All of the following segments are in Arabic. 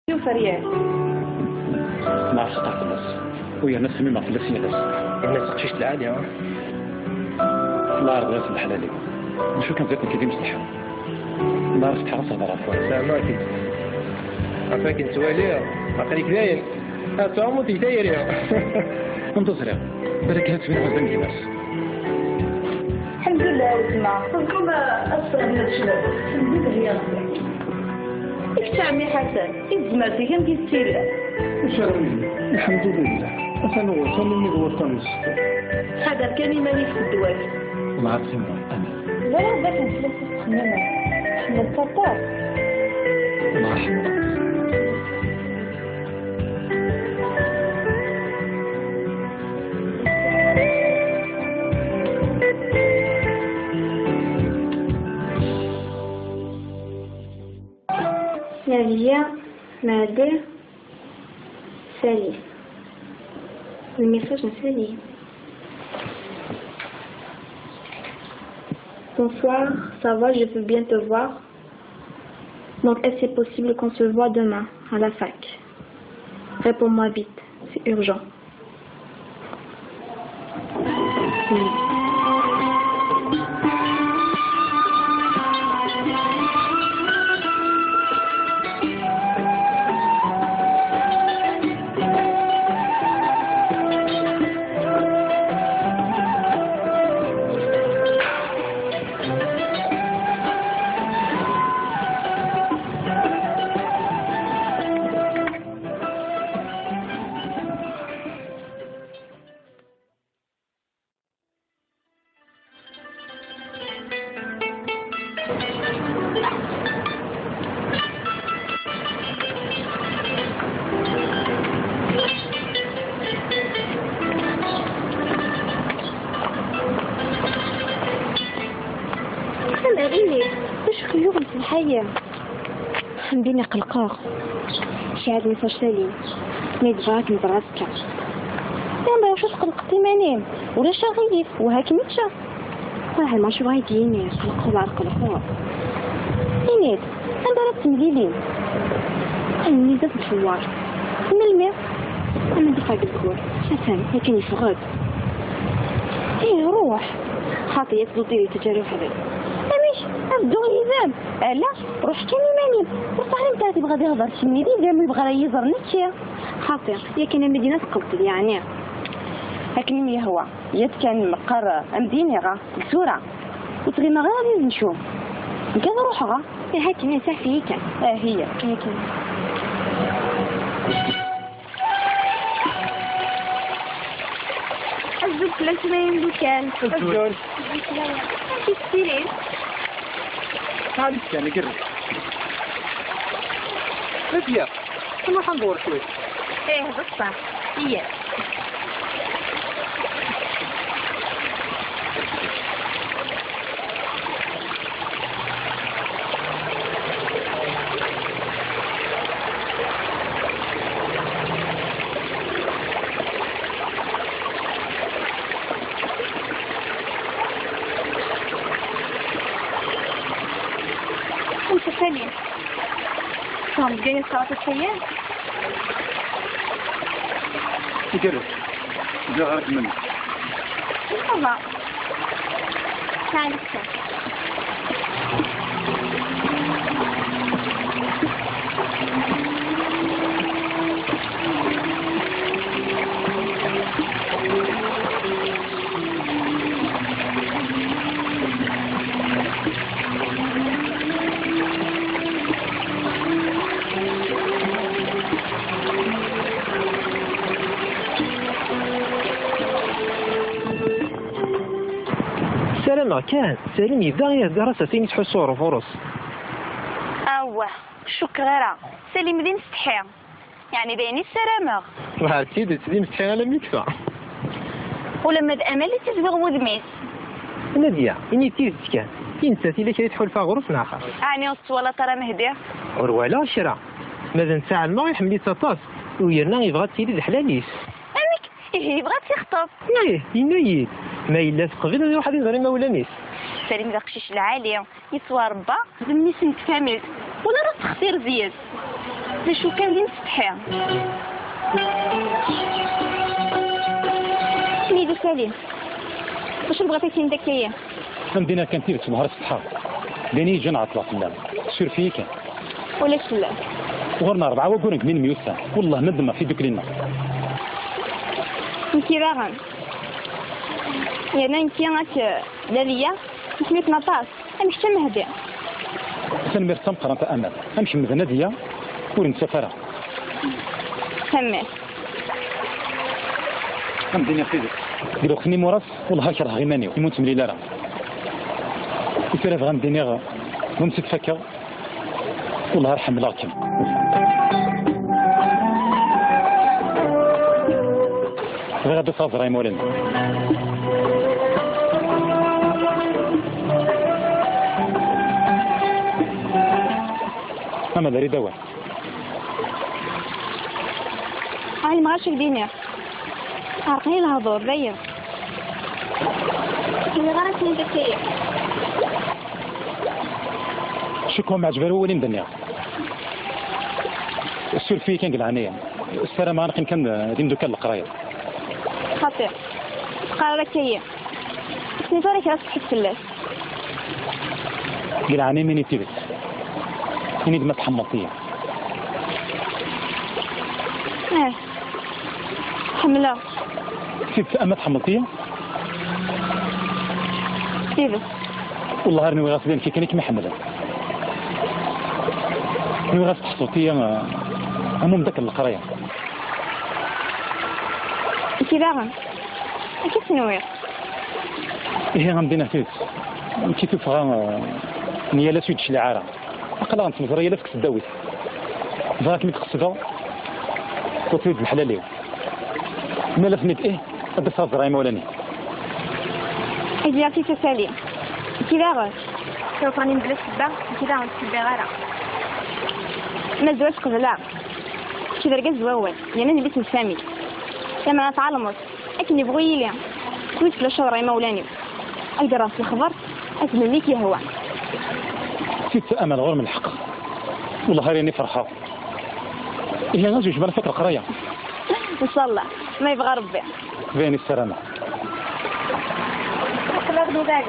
فريال ما عرفتش تخلص ويا نفس ما خلص يا ناس الناس تقشيش العالية الله يرضى في الحلالي نشوف كان زيت كيدي مصلحة الله رفت حرص هذا العفو سامع كيد عفاك انت والي عقليك داين تعمو تيتاير يا انتظر يا بالك هات فين غزة الناس الحمد لله اسمع كنتم أسرع من الشباب الحمد لله يا ربي كيف تعمي حسن إزماتي كم كيستيلا الحمد لله أنا وصلني الوطن هذا كان يماني في الدواء ما عرفت أنا ولا باش نفلس الخمامة حنا التطار الله يرحمه Navia, Made, Sally. Le message de Sally. Bonsoir, ça va, je veux bien te voir. Donc, est-ce que c'est possible qu'on se voit demain à la fac? Réponds-moi vite, c'est urgent. Oui. واش خيوغ في الحياة بيني قلقاق شي عاد ميساج سليم ميدراك مدراسك يلا واش قلقتي مانيم ولا شغيف وهاك متشا راه ما شو غايديني قلقوا على القلقوا نيت انا راه تمديلين اني زاد الحوار من الماء انا دفع الكور شافان هيك نفغد ايه روح خاطي يتلطيري تجاري حبيبي أبدو إذا علاش روح كاني ماني وصاحبي نتاعتي بغا يهضر شي ميدي ديما يبغى يهضر نتشي خاطر يا كاين المدينه تقبل يعني لكن يا هو يا كان مقر مدينه غا زوره وتغي ما غادي نشوف كان روح غا هاك انا سافي كان هي هاك الزول ثلاث ملايين كان الزول كيستيري تعالي يعني قرب هدية نروح ندور شوي ايه بصح هي سليم فهم جاي الصلاة السيئة قرب جا غير منك مرحبا تعالي سلام كان سليم يبدا يهدر سين تحسوا فرص شكرا سليم دي مستحي يعني بيني السلامة وهاتي دي مستحي على ميكفا ولما امالي تزبغ ودميس نادية اني تيزت كان تنسى لك يدخل فيها غرف اخر يعني ولا ترى مهدي ولا شرا ماذا نساع الماء يحملي تطاس ويرنا يبغى تسيدي الحلاليس امك إيه يبغى تيخطب ايه ينايد ما إلا تقبل يروح هذه زري ما ولا ميس سليم ذا قشيش العالي يسوى ربا زمني سنت كامل ولا راس تختير زياد شو كان دين تستحي سميدو سليم واش بغيتي نداك هي عندنا كان تيبت نهار الصحاب بيني جن عطلة في اللعب سير فيه كان ولا شلا وغرنا 4 وقورنك من ميوسان والله ندم في دوك لنا انتي راغن يعني انتي غاك داليا سميت نطاس امشي تمهدي سنمير تمقر انت امل امشي من ندية ونسافرها سميت الدنيا خير قالوا خني موراس والله كره غيماني يموت ملي لا يفرف غنديني ومسك فكر والله يرحم لاكم غير هذا صادر يا مولانا اما داري دواء هاي ما غاش الدنيا عرقني الهضور باين اللي غير نداك هي شكون مع جبال ولي مدنيا السور فيه كان قلعانية السلام عليكم كان ديم دوكا القرايه خطير قرارك هي سنيتوريك راسك حيت فلاس قلعاني مني تيبت مني دما تحمطية حملة كيف أما تحمطية تيبت والله راني غاصبين كي كانك محملة راني غاص تحصوتية أمام داك القرايه انتي باغا كيف نوير هي غندينا فيك كي تبغى نيا لا سويتش لي عاره اقلا نتمزر هي لا فيك تداوي فاك ملي تقصدها وتريد الحلالي ما لفنيت ايه هذا صازر يا مولاني اجي عطي تسالي انتي باغا سوف راني نبلس با انتي باغا تسبي غيرها ما زواج قبلا شي درجة زواول يعني انا باسم سامي لما نتعلمت لكن يبغي لي كويس لا شهر يا مولاني اقدر راس الخبر اتمنى ليك يا هو ست امل غير من الحق والله راني فرحه هي غازي جبال فكره قرايه ان شاء الله ما يبغى ربي بيني السلامه لا غدو داك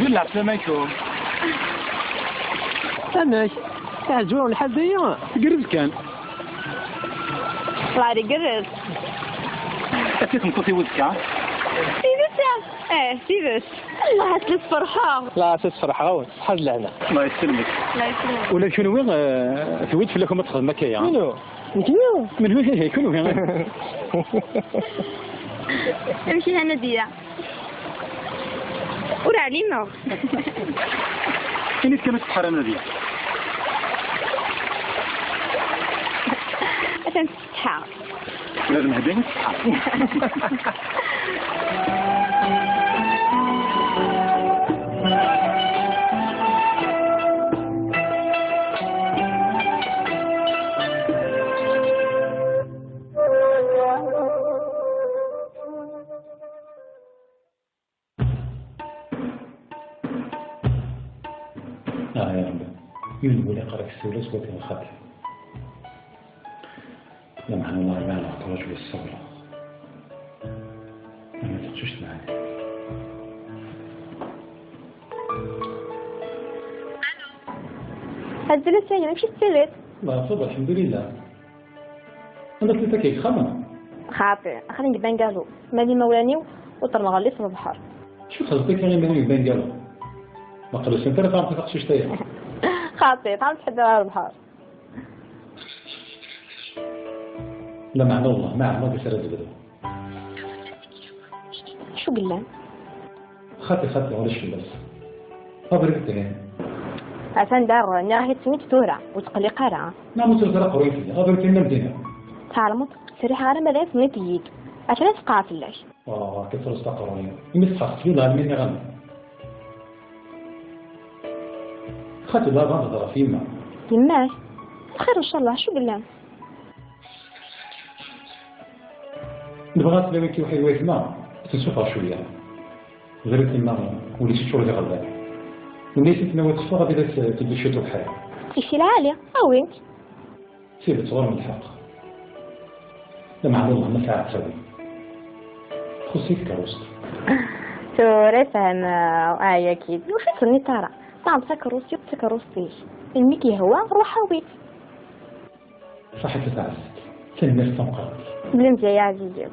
بالله السلامكم سماك تعجبون الحال ديا قرب كان الله يقرب أتيت نقطي ودك سيبس سيبس الله هتلس فرحة لا تسفرح حاج لعنا الله يسلمك الله يسلمك ولا شنو وين ثويت في لكم تخدم مكايا منو؟ من هو هي كله يعني امشي هنا ديا ورا علينا كنت كانت تحرم ديا عشان تستحى لازم هديني يا رب ينبو لي قرأ السولس وكان الخطر لمحن الله ما على رجل الصبر ما تخشش معي هزلت ثاني ماشي تسلت لا تفضل الحمد لله عندك ثلاثة كيك خمم خاطر خليني نبان قالوا مالي مولاني وطرنا غليت في البحر شو خلصتك غير ماني يبان قالوا ما قالوا سنتر تعرف تخشش تايا خاطر تعرف تحد على البحر لا معنى الله ما بيصير الزبده شو قلنا خاطي ولاش بس صبرك انت عشان دار ناهي تسميت تورع وتقلي قارعة ما متزرع قريتي صبرك من المدينه تعلمت سريح غير ملاك سميت يجيك عشان تقع في الليل كثر استقرارين مسخ يلا مني غنى خاطي لا غنضر فيما يماك خير ان شاء الله شو قلنا نبغى تلاقي كي واحد واقف معاه تنشوفها شويه غير تما وليت شهور اللي غلبان وليت تناول تشوفها غادي تبدا شي طول حياه في العالية او انت سير تصور من الحق لما عمل الله ما ساعة تسوي خصيك كروست توري فهم آية كيد وش تسني ترى نعم سكروسي بسكروسي الميكي هو روحوي صحيح تتعزك كان الناس تنقرض بلمتي يا عزيزي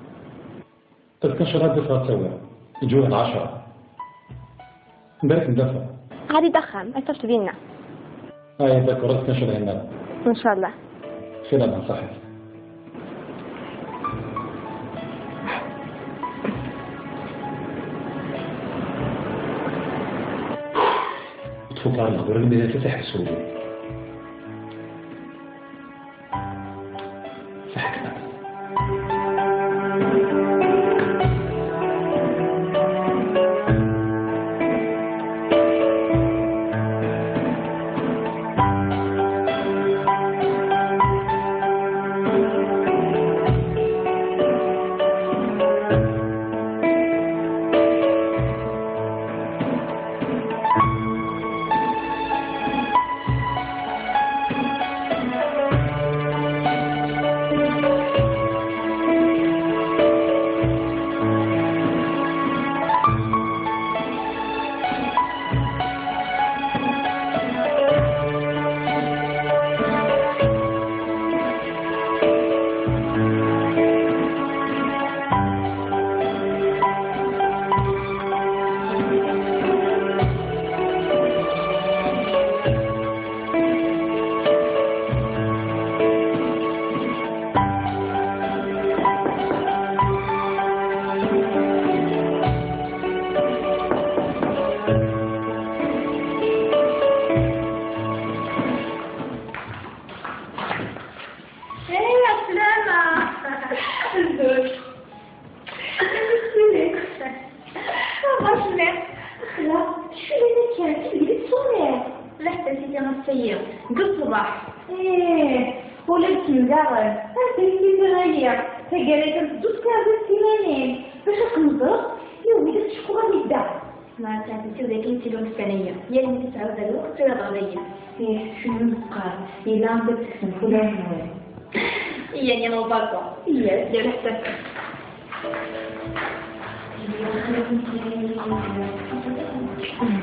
تذكر شراد دفع تسوي يجوه 10 نبارك ندفع غادي دخن أكثر بينا ذكرت كان شراد هنا إن شاء الله خير أنا صحيح تفوت على الخبر اللي تفتح السوري فحكنا ولبس مزارب هذا اللي غالية فقالت دوز كذا السيمانين باش نقدر يوجد شكون يبدا ما تعرفتي ذاك الكيلو الثانية هي اللي تتعود الوقت الغالية شنو نبقى إلا عندك تكتب فلان يعني أنا وبابا دير حسابك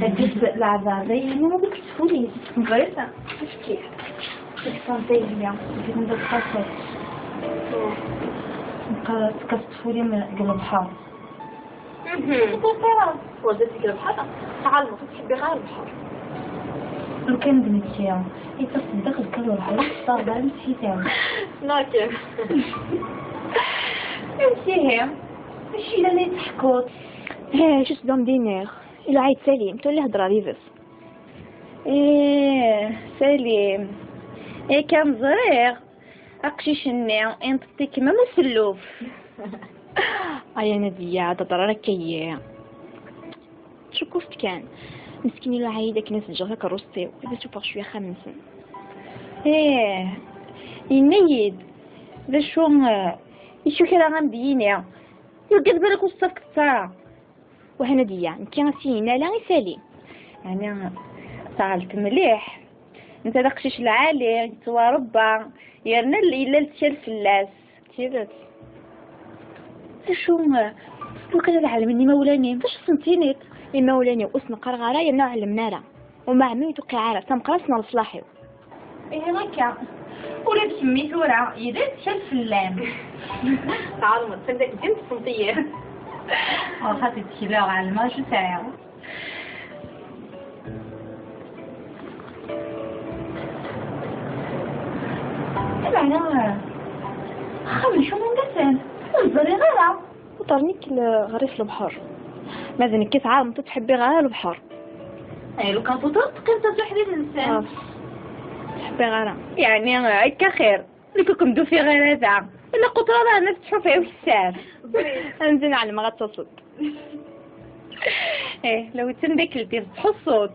هديت العذاري ما بكتفولي مغرسة اش كيف السنتي اليوم بدنا نتخصص نبقى تكتفولي من قبل البحر وزدتي قبل البحر تعال ما تحبي غير البحر لو كان بنتي هي تصدق الكل البحر صار نمشي تاعي ناكل نمشي ماشي الا اللي تحكوت جوست دون دينير إلا عيد سليم تولي هضره لي بس سليم كان صغير اقشيش النير انطي كيما مسلوف ايا نادية تضرر ركية شكوفت كان مسكين إلا عيدة كنا سنجغها كروستي وإذا تشوفها شوية خمسا ينيد باش يشو كلا غنبيني يوجد بالك وصفك الساعة وهنا ديا نتي غاسينا لا سالي انا سالت مليح انت داقشيش العالي تواربا يرنا الا لتشال فلاس تيبات شو وكذا العلمني مولاني باش صنتينيك المولاني واسم قرغره يمنع علمنا لا وما عمي توقع عارف تم قرصنا الفلاحي هكا ولا بسميت ورا اذا تشال فلان تعالوا تصدق انت صنتيه خاطر تشيلها على الماء شو تاعي انا خمس شو من قسم نزري غيرها وطرنيك غريف البحر ماذا كيف عام تحبي غير البحر لو كان فطرت كنت تحدي الانسان تحبي غير يعني هكا خير لو كنت في غير هذا الا قطره راه نفتحوا فيها في الساعه انزل على ما غتصل لو تندك البيض تحصل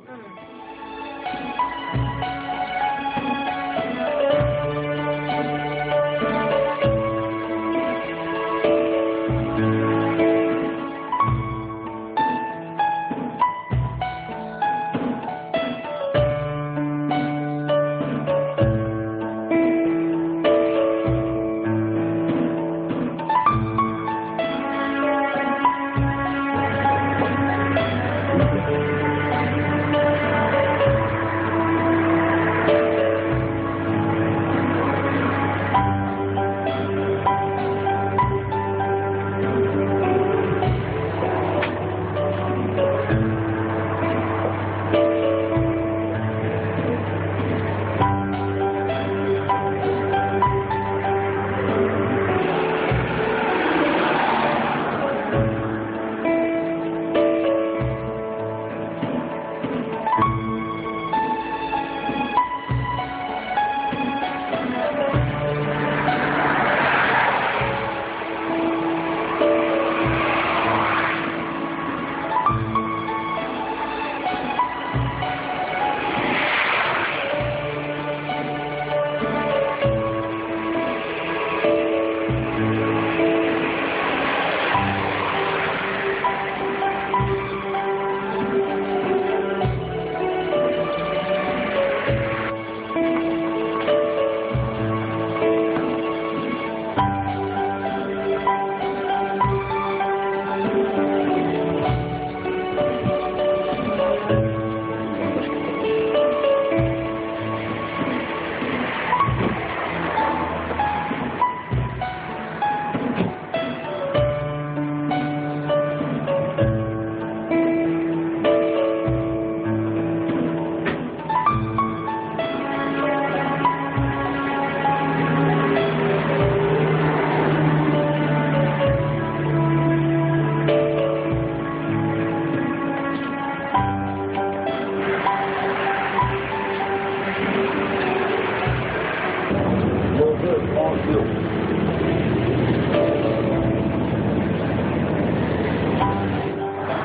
prends l'eau.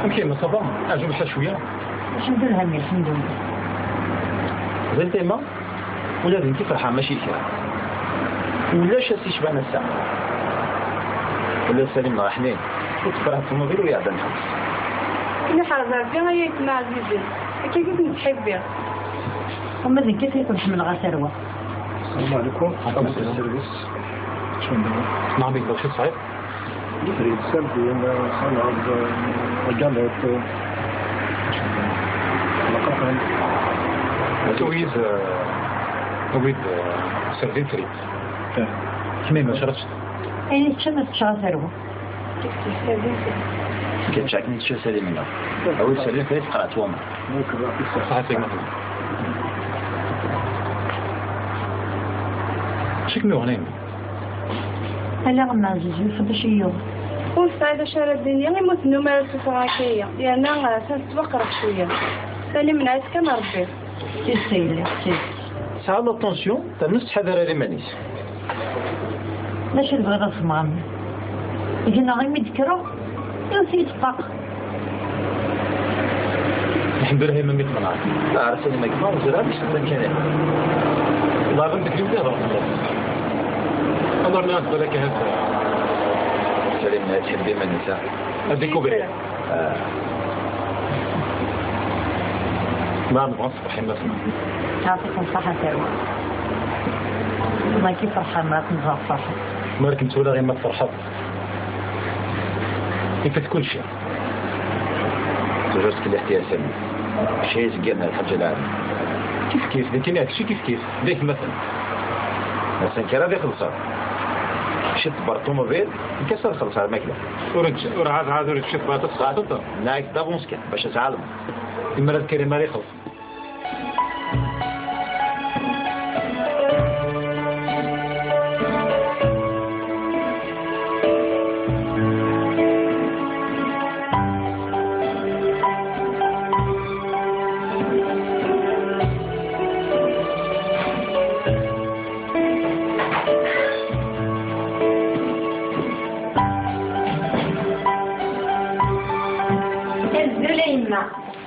امشي من صبا اجوبها شويه. الحمد لله همي الحمد لله. زين تيما ولا بنتي فرحان ماشي كيف ولا شاسي شبعنا الساعة ولا سليم راه حنين وتفرح في الطوموبيل ويعدى نحبس. كنا حرزة فيها هي يتنا عزيزي كيف كنت تحبي وما ذن كيف يكون حمل غسروة. السلام عليكم. خمسة السيرفيس. شنو نعم بك شو صحيح؟ يريد سلبي أنا خلص رجعت لقطهم. أريد سردين فريد. كمين ما شرفتش؟ يعني تشمس غسروة. كيف شاكني تشوف سليم منه أول سليم فريد قرأت وما صحيح فيك مثلا شك ميوغنين هلا غما عزيزي نخبش يوم. والسعادة شارع الدنيا يموت النمرة السفراكية لأن تتوقرف شوية سالي من عيد كان ربي تيسيلي تيسيلي. ساعة الطونسيون تنس حذر لمانيس ماشي البغيضة في مغامي. يجينا غير مذكرة يوسي يتفاق. الحمد لله ما ميت منعك. لا عرفتني ما كمان وزرها باش تبان كلام الله غير بكري ولا غير الله الناس بالك هذا سليم لا تحبي من النساء هذيك وبيع ما نبغى نصبح مثلا يعطيكم صحة سروة. والله كيف فرحان ما تنغى فرحة. مالك انت ولا غير ما تفرحت يفات كل شيء. تجربتك الاحتيال سليم شيء زقنا الحاجة العالم كيف لكن هادشي كيف ديك مثلا كرا دي خلصات شت برطوموبيل انكسر خلص على الماكله ورعاد عاد شت بات الصعدة نايك دافونسكا باش تعلم المرة الكريمة لي خلص.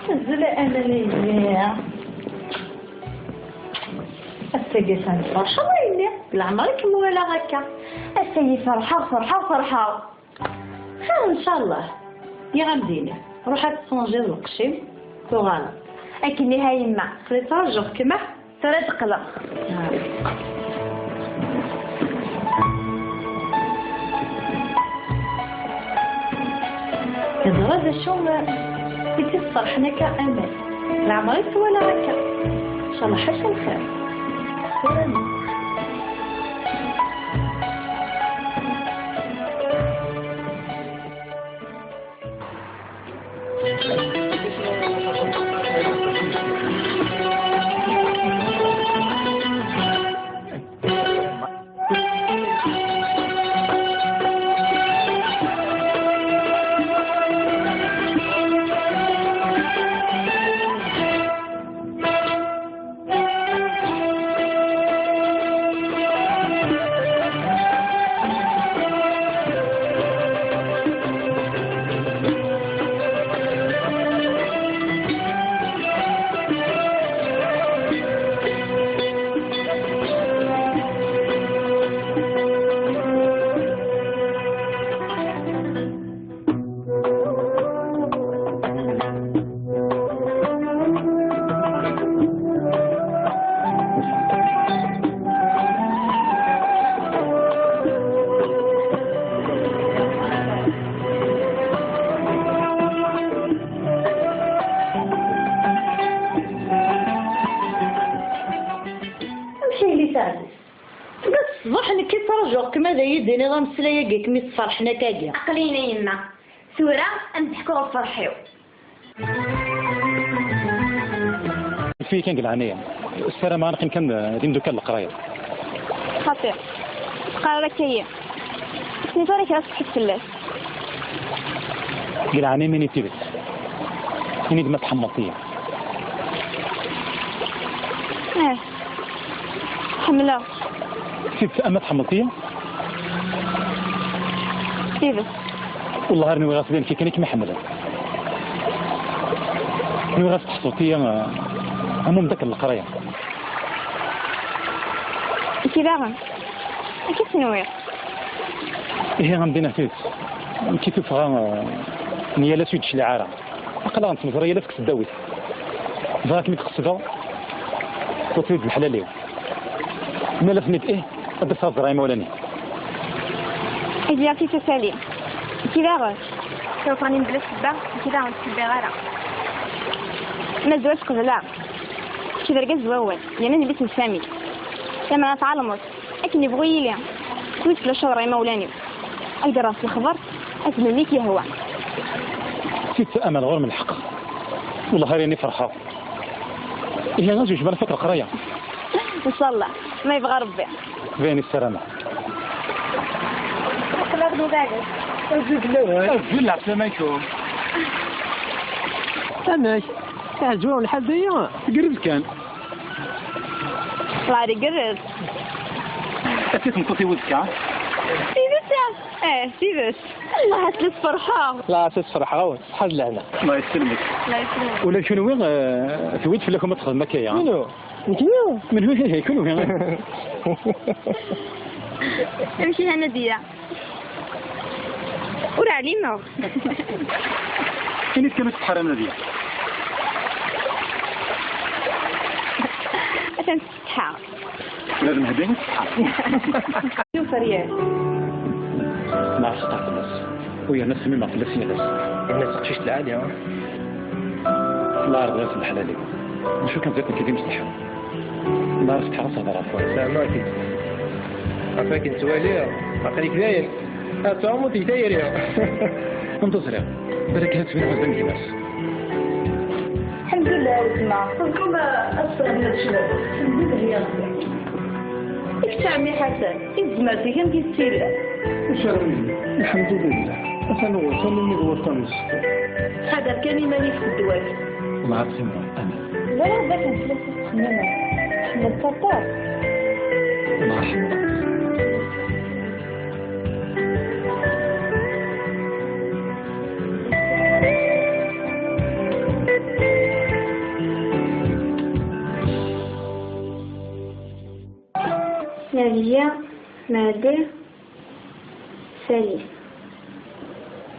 نزل أنا ليا السيدي سان فرحة ويلي بالعمر كم ولا هكا السيدي فرحة فرحة فرحة خير إن شاء الله يا غمديني روح تسونجي القشيم وغانا أكني هاي ما خلي ترجع كما ترى تقلق هذا شو بتصفر حنا كأمان العمريك ولا هكا إن شاء الله حسن الخير خير. صباحنا كي ترجع كما ذا يديني غنسلايا كي كمي تصرحنا كاكيا عقلينا يما ثورة نضحكوا ونفرحوا في كان قلعانية السلام عليكم كان دين دوكا القراية خطير قرارك هي نزورك راسك في الثلاث قلعانية مني تيبت مني دمت حمصية حملة كيف أما تحملتيا سيبس والله راني غاسلين كي كانك محملة راني غاس تحصلتيا أمام داك القراية انتي باغا كيف تنوير إيه غندينا فيك كيف فغا نيا لا سويتش لعارة أقلا غنتمزر يلا فيك تداوي ذاك ميك خصدا وتريد الحلاليو ما لفنيت إيه قد صار مولاني اجي تسالي انتي باغا سوف راني نجلس في الدار انتي باغا تسبي غيرها ما زواج قبلا شي درجة زواوال لأن أنا بيت نسامي لما نتعلمت لكن يبغي لي كويس في الشهر مولاني أقدر راسي الخبر أتمنيك يا هو ست أمل غير من الحق والله راني فرحة هي غازي جبال فكرة قراية إن شاء الله ما يبغى ربي بيني السلامة أخلاق نبالي أزل عسلامة يكون أماك تعجبون الحال ديا قرب كان الله يقرب أكيد نقطي وذكا سيبس سيبس الله هتلس فرحة لا تسفرح حاج لعنا الله يسلمك لا يسلمك ولا شنو وين ثويت في لكم تخدم مكايا منو؟ من هو هي كله وين امشي هنا ديا ورا علينا كنت كانت تحرمنا ديا عشان تستحى لازم هديني تستحى شوف ريال ما عرفت تعرف الناس ويا ناس ما عرفت الناس الناس تقشيش العالية لا عرفت غير في الحلالي نشوف كان ذاك كيدي مستحى ما عرفت تحرص هذا عفوا سامعك عفاك انت والي عقلك داير هاتعمو تيداير يا انتصر يا بالك هات بين غزة الناس الحمد لله وسمع كلكم أصلا من الشباب الحمد لله يا ربي إيش عمي حسن إزمتي كم كيستيلا الحمد لله أنا وصل من الوطن هذا كان يماني في الدول ما عرفت أنا لا لا ذاك نفلس السنينة من الكتار ما عرفت نادية نادر سالي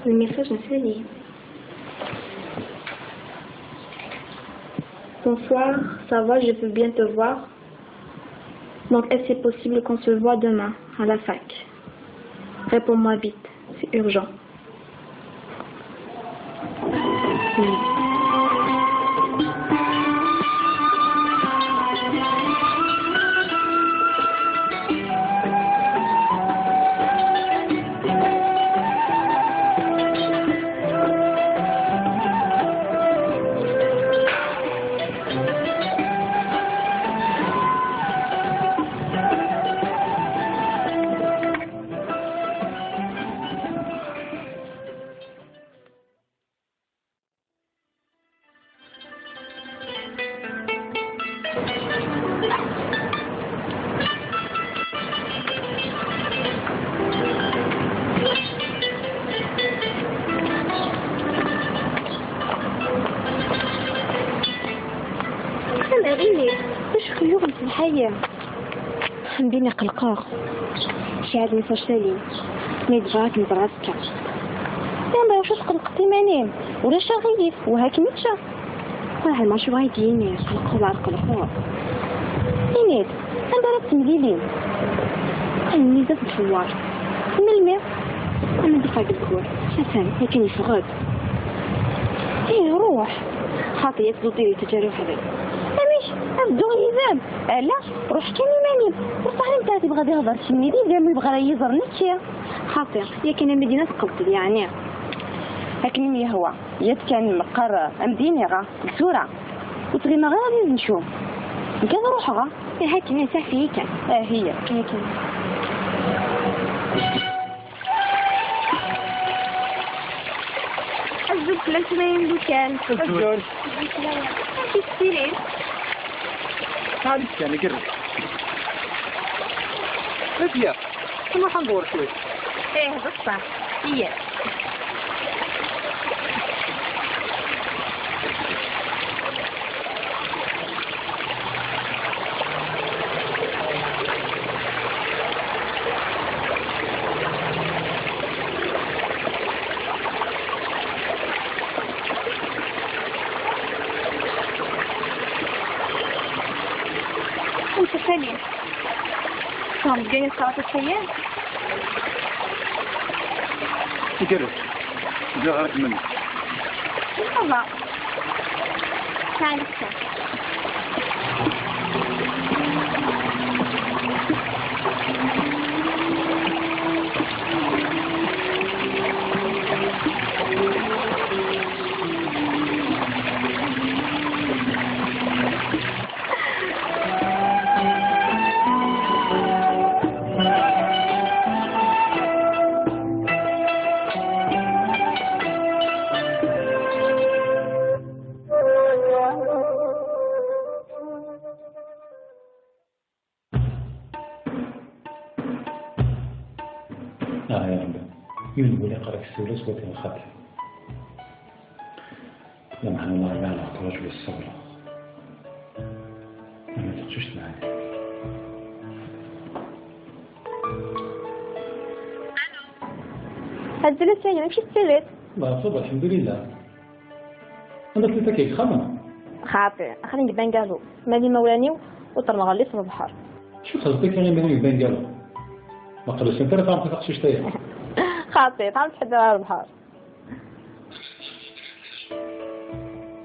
الميساج سالي Bonsoir, ça va, je veux bien te voir. Donc, est-ce c'est possible qu'on se voit demain à la fac? Réponds-moi vite, c'est urgent. Oui. باش خيوغ في الحياة بيني قلقاق شاعد ميساج سليم ما يدراك مدراسك يا واش تقلقتي مانين ولا شغيف وهاك متشا راه المشروع يديني قلقوا على القلقوا ينيد انا راه تمديلين الميزه في الحوار من الماء انا دفع الكور شافان هيك يفغد ايه روح خاطي يتزودي تجارب هذا أبدو يزام لا روح كاني ماني وصاحبي نتاعي بغا يهضر شي ميدي زعما يبغى يهضر نتشي خاطر يا كان المدينه تقلط يعني هاكني يا هو يا كان مقر مدينه غا بسوره وتغي ما غادي نشوف كان روح غا هاكني سافي كان هي هاكني الزوج ثلاث سنين بوكان الزوج كيستيري تعرف يعني قرب نادية كنا حندور شوية. ايه بصح هي وانت سليم هم جايين صوت السيارة جلس جا غير منك. بابا تعال نكتب يا رب ينبغي لقرأ الثلث وتنخط لمعنى الله لا نحتاج للصبر ما تخشش معي. هزل الثاني ماشي الثالث. لا صبر الحمد لله. أنا ثلاثة كيك خمم. خاطئ خليني بنقالو مالي مولاني وطر مغلي في البحر. شو قصدك يعني مالي بنقالو؟ ما قالوش أنت راه ما تثقش شتايا. خاطئ تعال تحدى على البحر.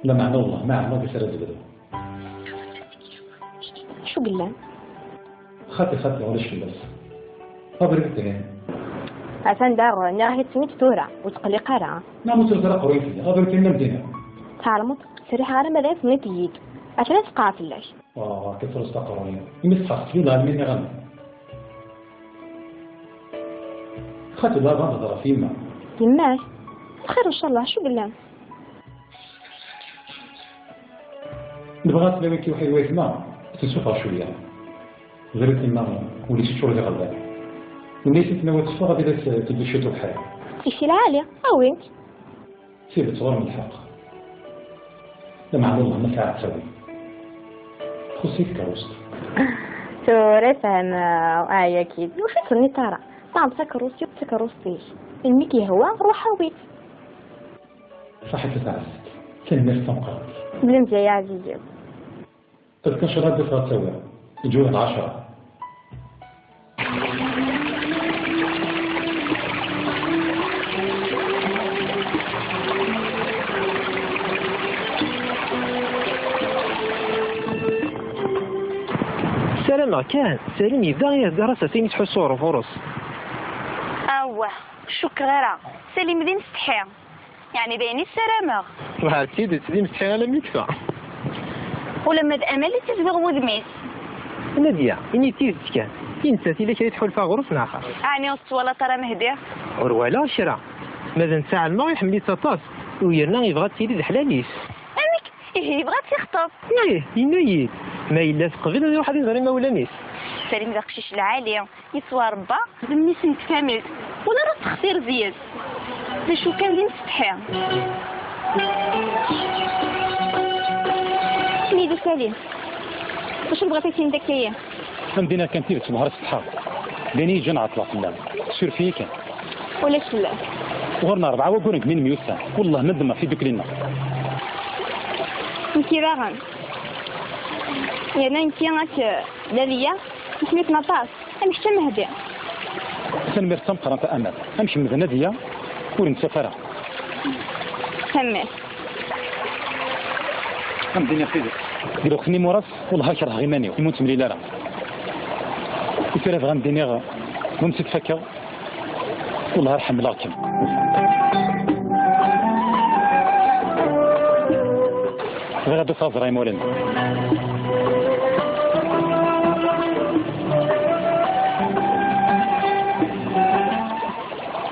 لا معنى والله ما بيصير الزبدة. شو قلنا؟ خاطئ ولا شو بس. صبر بتهين. عشان دار نراهي تسميت تورا وتقلي قارعة. ما متوزرة قريتي غابر كنا مدينة. تعلمت سريح غير مدام سميت يجيك عشان تقع في الليش. كثر استقرارية. يمسح فينا مني غنى. خاطئ لا غنى فيما. يماش خير ان شاء الله شو قلنا؟ نبغى تلاوي كي واحد واقف معه تنشوفها شوية. زرت الماء وليش تشوف ذي غلبان. وليش تنوي تشوفها غادي تبدو شتو بحال. إيش العالية أو أنت؟ سير تصور من الحق. لما والله ما ساعة تسوي. خصيك كروست. توري فهم آية كيد وش تسمي ترى؟ طعم سكروس يب سكروستيش. الميكي هو روح هوي. صح تتعست. كلمة تنقرض. بلمتي يا عزيزي. تذكر شراب دفرة تسوي. الجوه 10. سلام كان سليم يبدا يهدر ساتين تحسور فرص. اوه شكرا سليم مدين استحيا يعني بيني السلامة. وعرفتي تدي مستحيل على ميكفا. ولما امل تزبغ ودميس. نادية إني تيزت كان ينساتي لك يدخل فيها غرف آخر. يعني ولا ترى مهدي. ولا شرا ماذا نساع الماء يحملي تطاس ويرنا يبغى تيري دحلاليس. امك إيه يبغى تخطف. إيه ينويد ما إلا تقبل واحد يغري مولانيس. سليم ذا قشيش العالية يسوى ربا بالنيس نتكامل ولا راه تخسير زياد. شو كان دين تستحيا. سميدو سليم. واش بغيتي تندكية؟ عندنا كان تيرت نهار الصحاب. بيني جن عطلة في اللعب. سير فيه كان. ولا شلا؟ غورنا 4 وقولك من ميوسا. والله ندم في دوك لنا. انتي باغن. يعني انتي غاك داليا سميت نطاس. امشي مهدي. سنمير تمقر انت امل. امشي من نادية وننسى فرا. سمي. الدنيا خير. ديرو خني موراس والله كره غيمانيو يموت ملي لا يفير هذا غنديني ونسيت فكا والله يرحم لاكم غادي صازر يا مولانا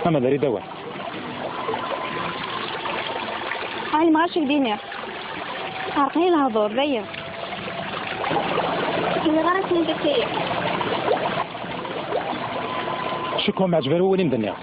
اما داري دواء هاي ما عادش يديني عرقني الهضور باين إذا غير كنت كيف شكون مع جبال هو اللي مدنيها